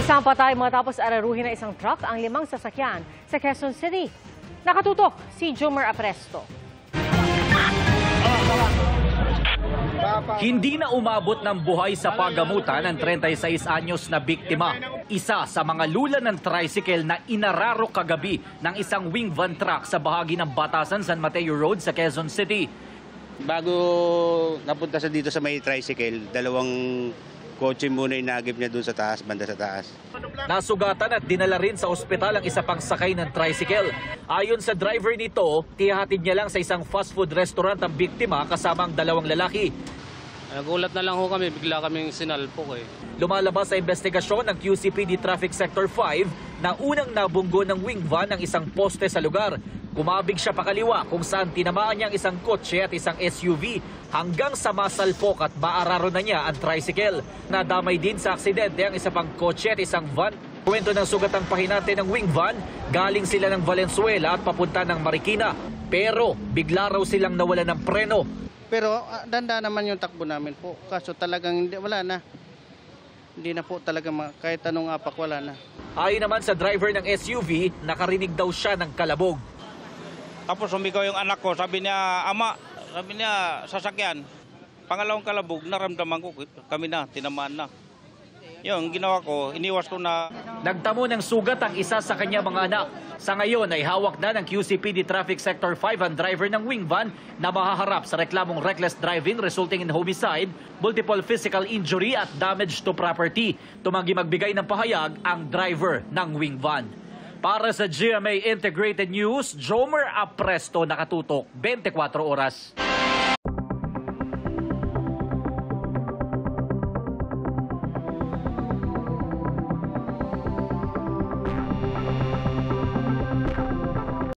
Isang patay matapos araruhin ng isang truck ang 5 sasakyan sa Quezon City. Nakatutok si Jomer Apresto. Hindi na umabot ng buhay sa paggamutan ang 36 anyos na biktima. Isa sa mga lula ng tricycle na inararo kagabi ng isang wing van truck sa bahagi ng Batasan San Mateo Road sa Quezon City. Bago napunta sa dito sa may tricycle, dalawang kotse muna inagip niya doon sa taas, banda sa taas. Nasugatan at dinala rin sa ospital ang isa pang sakay ng tricycle. Ayon sa driver nito, tihahatid niya lang sa isang fast food restaurant ang biktima kasama ang 2 lalaki. Nagulat na lang ho kami, bigla kaming sinalpok eh. Lumalabas sa investigasyon ng QCPD Traffic Sector 5 na unang nabunggo ng wing van ang isang poste sa lugar. Kumabig siya pakaliwa kung saan tinamaan niya ang isang kotse at isang SUV hanggang sa masalpok at maararo na niya ang tricycle. Nadamay din sa aksidente ang isa pang kotse at isang van. Kwento ng sugatang pahinante ng wing van, galing sila ng Valenzuela at papunta ng Marikina. Pero bigla raw silang nawala ng preno. Pero danda naman yung takbo namin po. Kaso talagang wala na. Hindi na po talaga kahit anong apak wala na. Ayon naman sa driver ng SUV, nakarinig daw siya ng kalabog. Tapos sumigaw yung anak ko, sabi niya, ama, sabi niya, sasakyan. Pangalawang kalabog, naramdaman ko, kami na, tinamaan na. Yung ginawa ko, iniwas ko na. Nagtamo ng sugat ang isa sa kanya mga anak. Sa ngayon ay hawak na ng QCPD Traffic Sector 5 ang driver ng wing van na mahaharap sa reklamong reckless driving resulting in homicide, multiple physical injury at damage to property. Tumanggi magbigay ng pahayag ang driver ng wing van. Para sa GMA Integrated News, Jomer Apresto, nakatutok 24 oras.